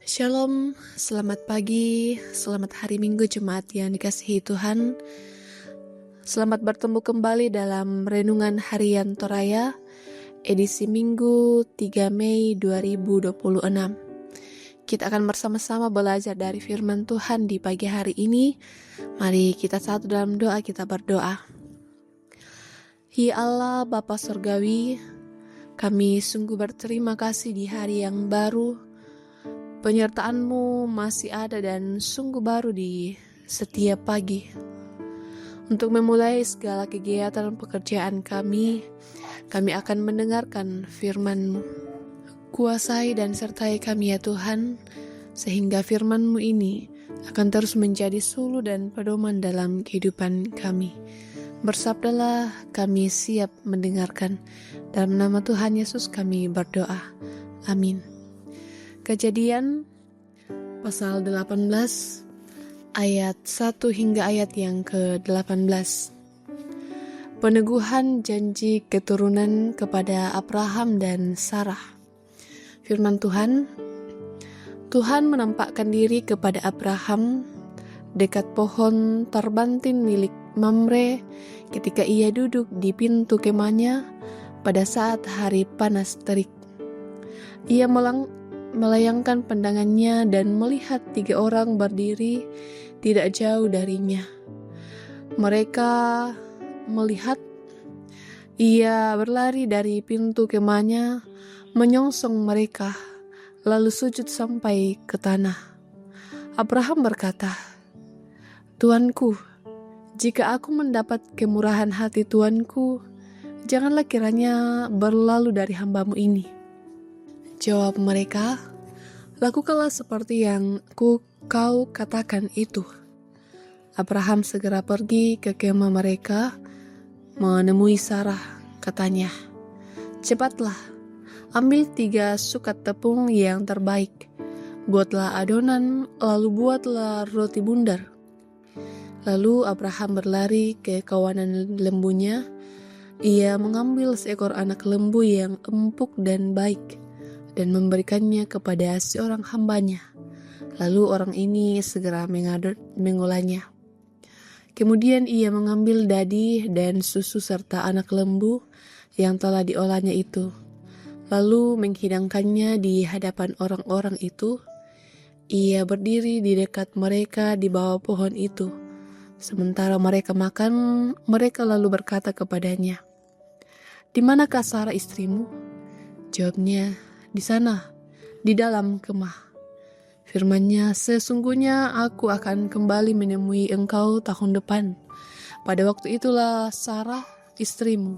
Shalom, selamat pagi, selamat hari Minggu Jemaat yang dikasihi Tuhan. Selamat bertemu kembali dalam Renungan Harian Toraya, edisi Minggu 3 Mei 2026. Kita akan bersama-sama belajar dari firman Tuhan di pagi hari ini. Mari kita satu dalam doa, kita berdoa. Ya Allah Bapa Surgawi, kami sungguh berterima kasih di hari yang baru. Penyertaan-Mu masih ada dan sungguh baru di setiap pagi. Untuk memulai segala kegiatan pekerjaan kami akan mendengarkan firman-Mu. Kuasai dan sertai kami ya Tuhan, sehingga firman-Mu ini akan terus menjadi suluh dan pedoman dalam kehidupan kami. Bersabdalah, kami siap mendengarkan. Dalam nama Tuhan Yesus kami berdoa. Amin. Kejadian pasal 18 ayat 1 hingga ayat yang ke-18. Peneguhan janji keturunan kepada Abraham dan Sarah. Firman Tuhan menampakkan diri kepada Abraham dekat pohon terbantin milik Mamre ketika ia duduk di pintu kemahnya pada saat hari panas terik. Ia melayangkan pandangannya dan melihat 3 orang berdiri tidak jauh darinya. Mereka melihat ia berlari dari pintu kemahnya, menyongsong mereka, lalu sujud sampai ke tanah. Abraham berkata, "Tuanku, jika aku mendapat kemurahan hati Tuanku, janganlah kiranya berlalu dari hamba-Mu ini." Jawab mereka, "Lakukanlah seperti yang kau katakan itu." Abraham segera pergi ke kemah mereka, menemui Sarah. Katanya, "Cepatlah, ambil 3 sukat tepung yang terbaik, buatlah adonan, lalu buatlah roti bundar." Lalu Abraham berlari ke kawanan lembunya. Ia mengambil seekor anak lembu yang empuk dan baik dan memberikannya kepada seorang hambanya. Lalu orang ini segera mengolahnya. Kemudian ia mengambil dadi dan susu serta anak lembu yang telah diolahnya itu, lalu menghidangkannya di hadapan orang-orang itu. Ia berdiri di dekat mereka di bawah pohon itu. Sementara mereka makan, mereka lalu berkata kepadanya, "Di manakah Sarah istrimu?" Jawabnya, "Di sana, di dalam kemah." Firman-Nya, "Sesungguhnya aku akan kembali menemui engkau tahun depan. Pada waktu itulah Sarah, istrimu,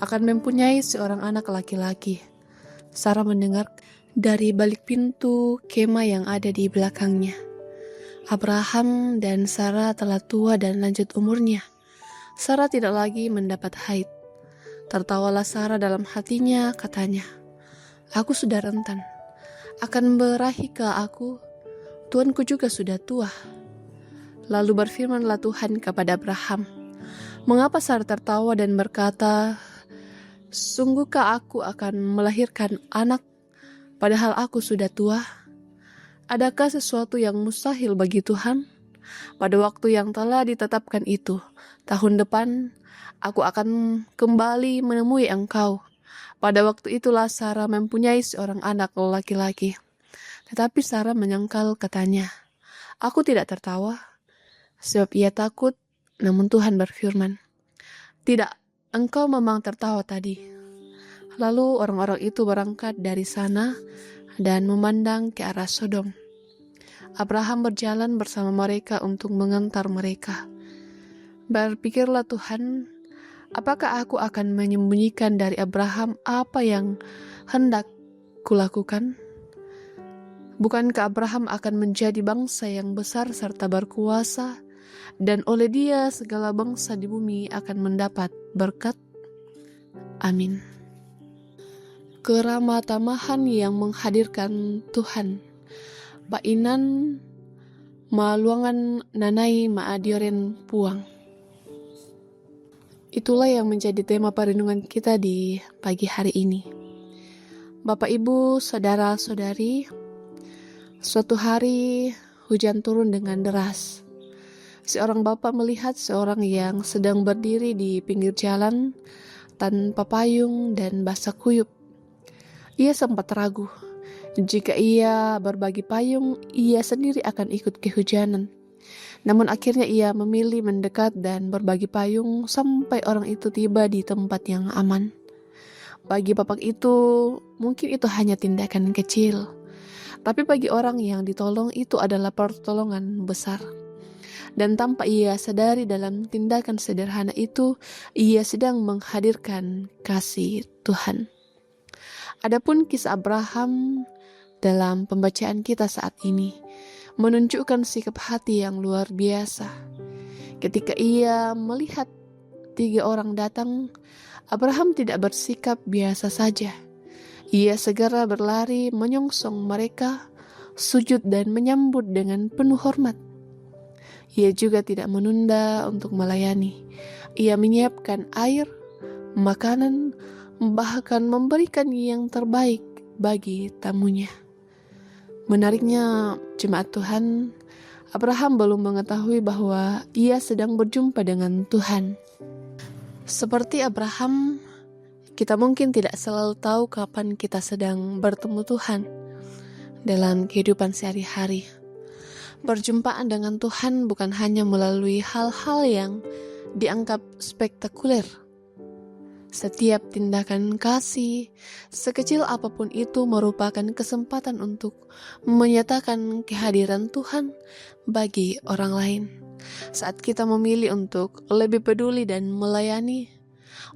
akan mempunyai seorang anak laki-laki." Sarah mendengar dari balik pintu kemah yang ada di belakangnya. Abraham dan Sarah telah tua dan lanjut umurnya. Sarah tidak lagi mendapat haid. Tertawalah Sarah dalam hatinya, katanya, "Aku sudah rentan. Akan berahikah aku? Tuanku juga sudah tua." Lalu berfirmanlah Tuhan kepada Abraham, "Mengapa Sarah tertawa dan berkata, sungguhkah aku akan melahirkan anak, padahal aku sudah tua? Adakah sesuatu yang mustahil bagi Tuhan? Pada waktu yang telah ditetapkan itu, tahun depan, aku akan kembali menemui engkau." Pada waktu itulah Sarah mempunyai seorang anak laki-laki. Tetapi Sarah menyangkal, katanya, "Aku tidak tertawa," sebab ia takut. Namun Tuhan berfirman, "Tidak, engkau memang tertawa tadi." Lalu orang-orang itu berangkat dari sana dan memandang ke arah Sodom. Abraham berjalan bersama mereka untuk mengantar mereka. Berpikirlah Tuhan, apakah aku akan menyembunyikan dari Abraham apa yang hendak kulakukan? Bukankah Abraham akan menjadi bangsa yang besar serta berkuasa, dan oleh dia segala bangsa di bumi akan mendapat berkat? Amin. Keramatamahan yang menghadirkan Tuhan. Bainan maluangan nanai maadioren puang. Itulah yang menjadi tema perenungan kita di pagi hari ini. Bapak, Ibu, Saudara-saudari, Suatu hari hujan turun dengan deras. Seorang bapak melihat seorang yang sedang berdiri di pinggir jalan tanpa payung dan basah kuyup. Ia sempat ragu. Jika ia berbagi payung, ia sendiri akan ikut kehujanan. Namun akhirnya ia memilih mendekat dan berbagi payung sampai orang itu tiba di tempat yang aman. Bagi bapak itu, mungkin itu hanya tindakan kecil. Tapi bagi orang yang ditolong itu adalah pertolongan besar. Dan tanpa ia sadari dalam tindakan sederhana itu, ia sedang menghadirkan kasih Tuhan. Adapun kisah Abraham dalam pembacaan kita saat ini menunjukkan sikap hati yang luar biasa. Ketika ia melihat 3 orang datang, Abraham tidak bersikap biasa saja. Ia segera berlari menyongsong mereka, sujud dan menyambut dengan penuh hormat. Ia juga tidak menunda untuk melayani. Ia menyiapkan air, makanan, bahkan memberikan yang terbaik bagi tamunya. Menariknya, jemaat Tuhan, Abraham belum mengetahui bahwa ia sedang berjumpa dengan Tuhan. Seperti Abraham, kita mungkin tidak selalu tahu kapan kita sedang bertemu Tuhan dalam kehidupan sehari-hari. Perjumpaan dengan Tuhan bukan hanya melalui hal-hal yang dianggap spektakuler. Setiap tindakan kasih, sekecil apapun itu merupakan kesempatan untuk menyatakan kehadiran Tuhan bagi orang lain. Saat kita memilih untuk lebih peduli dan melayani,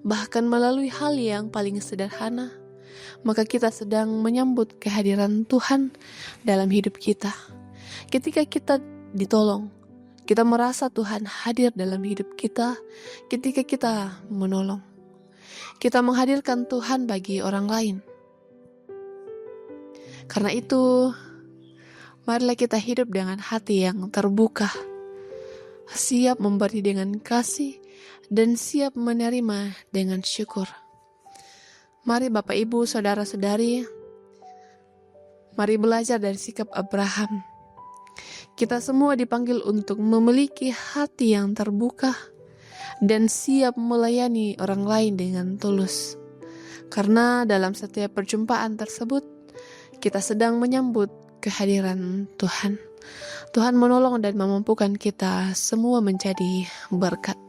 bahkan melalui hal yang paling sederhana, maka kita sedang menyambut kehadiran Tuhan dalam hidup kita. Ketika kita ditolong, kita merasa Tuhan hadir dalam hidup kita. Ketika kita menolong, kita menghadirkan Tuhan bagi orang lain. Karena itu, marilah kita hidup dengan hati yang terbuka, siap memberi dengan kasih, dan siap menerima dengan syukur. Mari Bapak Ibu, Saudara-saudari, mari belajar dari sikap Abraham. Kita semua dipanggil untuk memiliki hati yang terbuka dan siap melayani orang lain dengan tulus. Karena dalam setiap perjumpaan tersebut, kita sedang menyambut kehadiran Tuhan. Tuhan menolong dan memampukan kita semua menjadi berkat.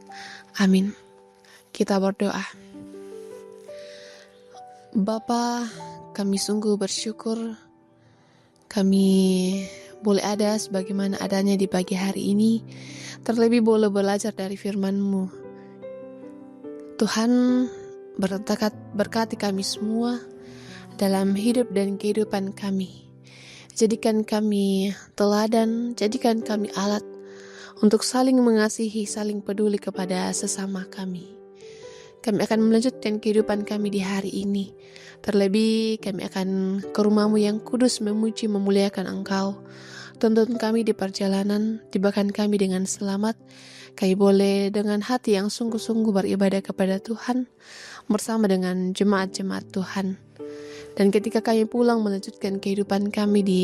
Amin. Kita berdoa. Bapa, kami sungguh bersyukur kami boleh ada sebagaimana adanya di pagi hari ini, terlebih boleh belajar dari firman-Mu. Tuhan, berkati kami semua dalam hidup dan kehidupan kami. Jadikan kami teladan, jadikan kami alat untuk saling mengasihi, saling peduli kepada sesama kami. Kami akan melanjutkan kehidupan kami di hari ini. Terlebih kami akan ke rumah-Mu yang kudus memuji memuliakan Engkau. Tuntun kami di perjalanan, tibakan kami dengan selamat. Kami boleh dengan hati yang sungguh-sungguh beribadah kepada Tuhan bersama dengan jemaat-jemaat Tuhan. Dan ketika kami pulang melanjutkan kehidupan kami di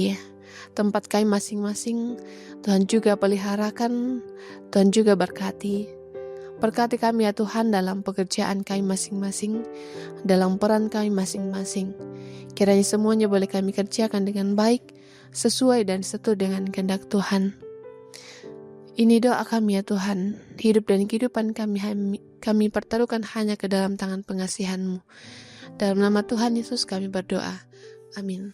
tempat kami masing-masing, Tuhan juga peliharakan, Tuhan juga berkati. Berkati kami ya Tuhan dalam pekerjaan kami masing-masing, dalam peran kami masing-masing. Kiranya semuanya boleh kami kerjakan dengan baik, sesuai dan seturut dengan kehendak Tuhan. Ini doa kami ya Tuhan, hidup dan kehidupan kami pertaruhkan hanya ke dalam tangan pengasihan-Mu. Dalam nama Tuhan Yesus kami berdoa. Amin.